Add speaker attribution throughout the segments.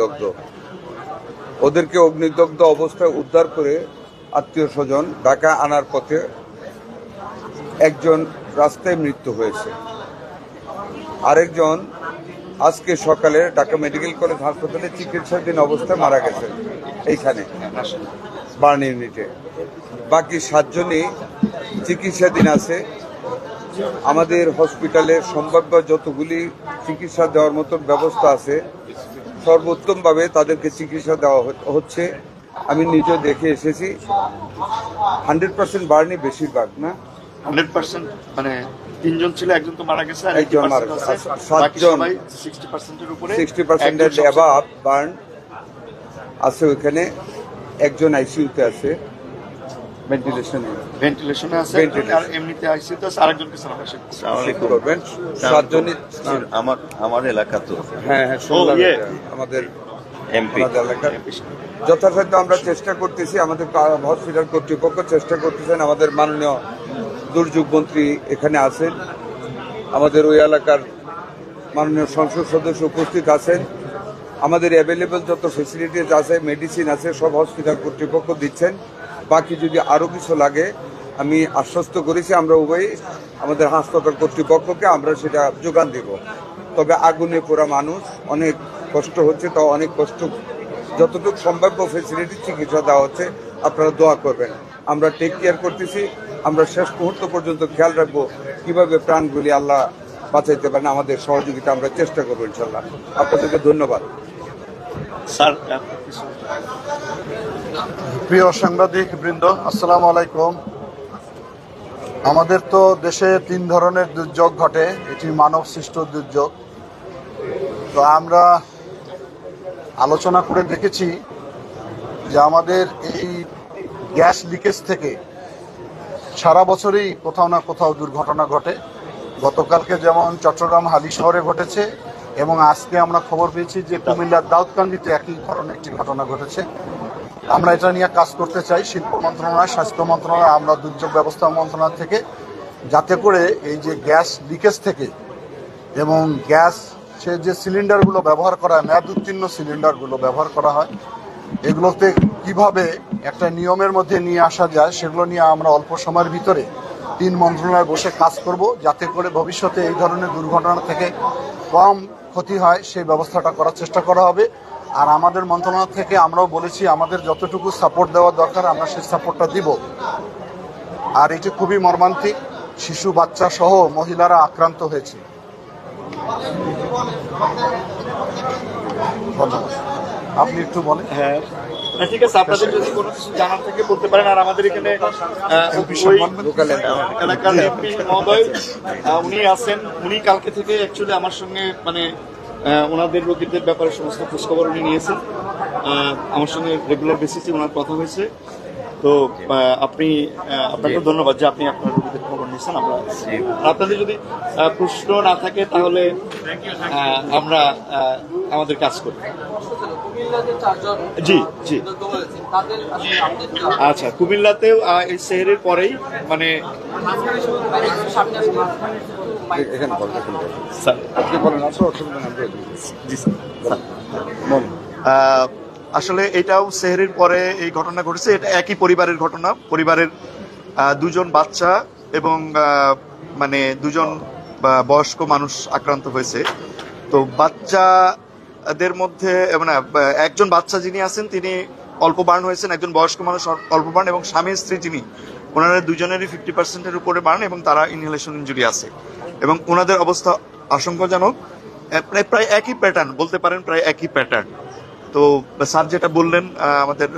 Speaker 1: দগ্ধ ওদেরকে অগ্নিদগ্ধ অবস্থায় উদ্ধার করে আত্মীয় স্বজন ঢাকা আনার পথে একজন রাস্তায় মৃত্যু হয়েছে, আরেকজন আজকে সকালে ঢাকা মেডিকেল কলেজ হাসপাতালে চিকিৎসাধীন অবস্থায় মারা গেছেন এইখানে বার্ন ইউনিটে। বাকি 7 জনই চিকিৎসাধীন আছে। আমাদের হসপিটালে সম্ভাব্য যতগুলি চিকিৎসা দেওয়ার মতন ব্যবস্থা আছে সর্বোত্তমভাবে তাদেরকে চিকিৎসা দেওয়া হচ্ছে। আমি নিজে দেখে এসেছি 100% বার্নই বেশিরভাগ না
Speaker 2: 100% মানে 3 জন ছিল, একজন তো মারা গেছে আর
Speaker 1: একজন মারা গেছে, 7 জন
Speaker 2: 60%-এর উপরে
Speaker 1: 60%-এর অ্যাবাভ বার্ন আছে। ওইখানে একজন আইসিইউতে আছে,
Speaker 2: ভেন্টিলেশনে আছে, আর এমনিতে আইসিইউতে আছে আরেকজনকে সার্ভিস
Speaker 1: করবেন। 7 জনই
Speaker 3: আমার এলাকা তো
Speaker 1: হ্যাঁ আমাদের এমপি এলাকার যথাসাধ্য আমরা চেষ্টা করতেছি। আমাদের হসপিটাল কর্তৃপক্ষ চেষ্টা করতেছেন। আমাদের মাননীয় দুর্যোগ মন্ত্রী এখানে আছেন, আমাদের ওই এলাকার মাননীয় সংসদ সদস্য উপস্থিত আছেন। আমাদের অ্যাভেলেবল যত ফেসিলিটিস আছে, মেডিসিন আছে, সব হসপিটাল কর্তৃপক্ষ দিচ্ছেন। বাকি যদি আরও কিছু লাগে আমি আশ্বস্ত করেছি আমরা উভয়ই আমাদের হাসপাতাল কর্তৃপক্ষকে আমরা সেটা যোগান দেব। তবে আগুনে পোড়া মানুষ অনেক কষ্ট হচ্ছে, তো অনেক কষ্ট যতটুকু সম্ভাব্য ফেসিলিটি চিকিৎসা দেওয়া হচ্ছে, আপনারা দোয়া করবেন। আমরা টেক কেয়ার করতেছি, আমরা শেষ মুহূর্ত পর্যন্ত খেয়াল রাখবো কিভাবে প্রাণগুলি আল্লাহ বাঁচাইতে পারেন। আমাদের সহযোগিতা আমরা চেষ্টা করবো ইনশাল্লাহ। আপনাদেরকে ধন্যবাদ।
Speaker 2: স্যার,
Speaker 4: প্রিয় সাংবাদিক বৃন্দ, আসসালামু আলাইকুম। আমাদের তো দেশে 3 ধরনের দুর্যোগ ঘটে, এটি মানব সৃষ্ট দুর্যোগ। তো আমরা আলোচনা করে দেখেছি যে আমাদের এই গ্যাস লিকেজ থেকে সারা বছরই কোথাও না কোথাও দুর্ঘটনা ঘটে। গতকালকে যেমন চট্টগ্রাম হালি শহরে ঘটেছে, এবং আজকে আমরা খবর পেয়েছি যে কুমিল্লার দাউদকান্দিতে একই ধরনের একটি ঘটনা ঘটেছে। আমরা এটা নিয়ে কাজ করতে চাই শিল্প মন্ত্রণালয়, স্বাস্থ্য মন্ত্রণালয়, আমরা দুর্যোগ ব্যবস্থা মন্ত্রণালয় থেকে, যাতে করে এই যে গ্যাস লিকেজ থেকে এবং গ্যাস যে সিলিন্ডারগুলো ব্যবহার করা হয়, মেয়াদ উত্তীর্ণ সিলিন্ডারগুলো ব্যবহার করা হয়, এগুলোতে কিভাবে একটা নিয়মের মধ্যে নিয়ে আসা যায় সেগুলো নিয়ে আমরা অল্প সময়ের ভিতরে 3 মন্ত্রণালয় বসে কাজ করব, যাতে করে ভবিষ্যতে এই ধরনের দুর্ঘটনা থেকে কম ক্ষতি হয় সেই ব্যবস্থাটা করার চেষ্টা করা হবে। আর আমাদের মন্ত্রণালয় থেকে আমরাও বলেছি আমাদের যতটুকু সাপোর্ট দেওয়া দরকার আমরা সেই সাপোর্টটা দিব। আর এটি খুবই মর্মান্তিক, শিশু বাচ্চা সহ মহিলারা আক্রান্ত হয়েছে। ধন্যবাদ। আপনি একটু বলেন।
Speaker 2: হ্যাঁ ঠিক আছে, আপনাদের যদি কোনো কিছু জানার থেকে বলতে পারেন। আর আমাদের এখানে এলাকার এমপি মহোদয় উনি আছেন, উনি কালকে থেকে অ্যাকচুয়ালি আমার সঙ্গে মানে ওনাদের রোগীদের ব্যাপারে সমস্ত খোঁজখবর উনি নিয়েছেন। আমার সঙ্গে রেগুলার বেসিসে ওনার কথা হয়েছে। তো আপনাকে ধন্যবাদ যে আপনি আপনার রোগীদের খবর নিয়েছেন। আমরা আপনাদের যদি প্রশ্ন না থাকে তাহলে আমরা আমাদের কাজ করি। জি জি আচ্ছা, কুমিল্লাতেও এই শহরের পরেই মানে আসলে এটাও শহরের পরে এই ঘটনা ঘটেছে। এটা একই পরিবারের ঘটনা। পরিবারের 2 জন বাচ্চা এবং মানে 2 জন বয়স্ক মানুষ আক্রান্ত হয়েছে। তো বাচ্চাদের মধ্যে মানে একজন বাচ্চা যিনি আছেন তিনি অল্প বার্ন হয়েছেন, একজন বয়স্ক মানুষ অল্প বার্ন, এবং স্বামী স্ত্রী যিনি ওনারা 2 জনেরই 50%-এর উপরে বার্ন, এবং তারা ইনহেলেশন ইনজুরি আছে, এবং ওনাদের অবস্থা আশঙ্কাজনক। প্রায় একই প্যাটার্ন বলতে পারেন, প্রায় একই প্যাটার্ন। তো স্যার যেটা বললেন, আমাদের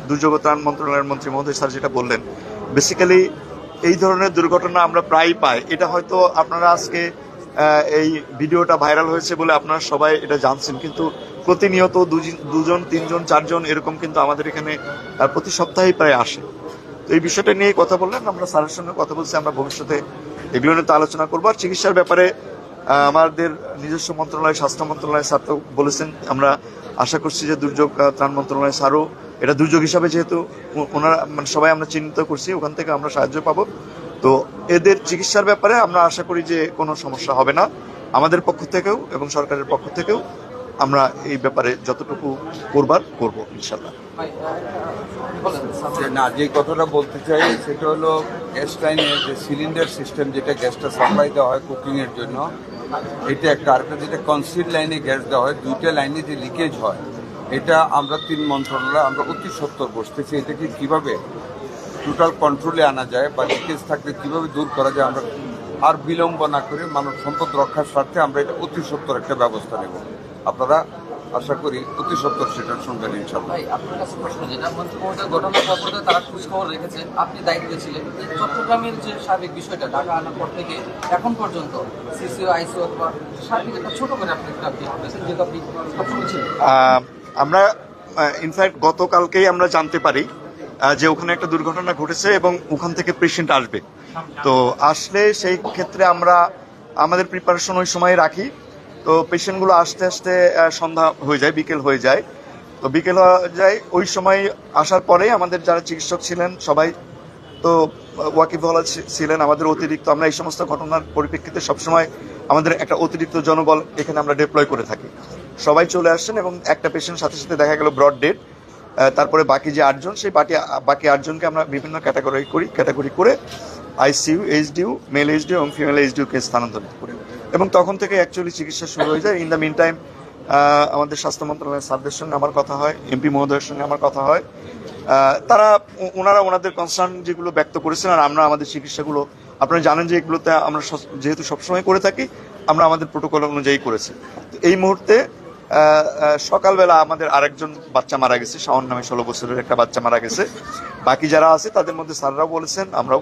Speaker 2: দুর্যোগ ত্রাণ মন্ত্রণালয়ের মন্ত্রী মহোদয় স্যার যেটা বললেন, বেসিক্যালি এই ধরনের দুর্ঘটনা আমরা প্রায়ই পাই। এটা হয়তো আপনারা আজকে এই ভিডিওটা ভাইরাল হয়েছে বলে আপনারা সবাই এটা জানছেন, কিন্তু প্রতিনিয়ত 2 জন 3 জন 4 জন এরকম কিন্তু আমাদের এখানে প্রতি সপ্তাহেই প্রায় আসে। তো এই বিষয়টা নিয়ে কথা বললেন, আমরা স্যারের সঙ্গে কথা বলছি, আমরা ভবিষ্যতে এগুলো নিয়ে তো আলোচনা করবো। আর চিকিৎসার ব্যাপারে আমাদের নিজস্ব মন্ত্রণালয়, স্বাস্থ্য মন্ত্রণালয় স্যার তো বলেছেন, আমরা আশা করছি যে দুর্যোগ ত্রাণ মন্ত্রণালয় স্যারও এটা দুর্যোগ হিসাবে যেহেতু ওনারা মানে সবাই আমরা চিহ্নিত করছি, ওখান থেকে আমরা সাহায্য পাবো। তো এদের চিকিৎসার ব্যাপারে আমরা আশা করি যে কোনো সমস্যা হবে না আমাদের পক্ষ থেকেও এবং সরকারের পক্ষ থেকেও। আমরা এই ব্যাপারে যতটুকু করবার করব ইনশাল্লাহ।
Speaker 1: না, যে কথাটা বলতে চাই সেটা হলো গ্যাস লাইনের যে সিলিন্ডার সিস্টেম, যেটা গ্যাসটা সাপ্লাই দেওয়া হয় কুকিং এর জন্য, এটা একটা। আরেকটা যেটা কনসিল লাইনে গ্যাস দেওয়া হয়, দুইটা লাইনে যে লিকেজ হয়, এটা আমরা 3 মন্ত্রণালয় আমরা অতি সত্বর বসতেছি এটাকে কিভাবে টোটাল কন্ট্রোলে আনা যায় বা লিকেজ থাকলে কিভাবে দূর করা যায়। আমরা আর বিলম্ব না করে মানব সম্পদ রক্ষার স্বার্থে আমরা এটা অতি সত্বর একটা ব্যবস্থা নেব। আপনারা আশা করি অতি সত্বর সেটা শুনবেন ইনশাআল্লাহ।
Speaker 5: ভাই, আপনার কাছে প্রশ্ন, যেটা মন্ত্রী মহোদয় ঘটনার পরে তারা খোঁজখবর রেখেছেন, আপনি দায়িত্বে ছিলেন, এই চট্টগ্রামের যে সার্বিক বিষয়টা ঢাকা আনার পর থেকে এখন পর্যন্ত সিসিও আইসিও অথবা সার্বিক একটা ছোট করে আপনি একটা আপডেট করেছেন, যেটা আপনি সবসময় ছিলেন।
Speaker 2: আমরা ইনফ্যাক্ট গতকালকেই আমরা জানতে পারি যে ওখানে একটা দুর্ঘটনা ঘটেছে এবং ওখান থেকে পেশেন্ট আসবে। তো আসলে সেই ক্ষেত্রে আমরা আমাদের প্রিপারেশন ওই সময় রাখি। তো পেশেন্টগুলো আসতে আসতে সন্ধ্যা হয়ে যায়, বিকেল হয়ে যায়। তো বিকেল হয়ে যায়, ওই সময় আসার পরেই আমাদের যারা চিকিৎসক ছিলেন সবাই তো ওয়াকিবহাল ছিলেন। আমাদের অতিরিক্ত, আমরা এই সমস্ত ঘটনার পরিপ্রেক্ষিতে সবসময় আমাদের একটা অতিরিক্ত জনবল এখানে আমরা ডিপ্লয় করে থাকি। সবাই চলে আসছেন এবং একটা পেশেন্ট সাথে সাথে দেখা গেল ব্রড ডেড। তারপরে বাকি যে 8 জন, সেই বাকি 8 জনকে আমরা বিভিন্ন ক্যাটাগরি করে আইসিইউ, এইচডিইউ, মেল এইচডিইউ এবং ফিমেল এইচডিইউকে স্থানান্তরিত করি এবং তখন থেকে অ্যাকচুয়ালি চিকিৎসা শুরু হয়ে যায়। ইন দ্য মিন টাইম আমাদের স্বাস্থ্য মন্ত্রণালয়ের স্যারদের সঙ্গে আমার কথা হয়, এমপি মহোদয়ের সঙ্গে আমার কথা হয়। তারা ওনারা ওনাদের কনসার্ন যেগুলো ব্যক্ত করেছেন, আর আমরা আমাদের চিকিৎসাগুলো, আপনারা জানেন যে এগুলোতে আমরা যেহেতু সবসময় করে থাকি, আমরা আমাদের প্রোটোকল অনুযায়ী করেছি। তো এই মুহূর্তে সকালবেলা আমাদের আরেকজন বাচ্চা মারা গেছে, শাওন নামে 16 বছরের একটা বাচ্চা মারা গেছে। বাকি যারা আছে তাদের মধ্যে স্যাররাও বলেছেন, আমরাও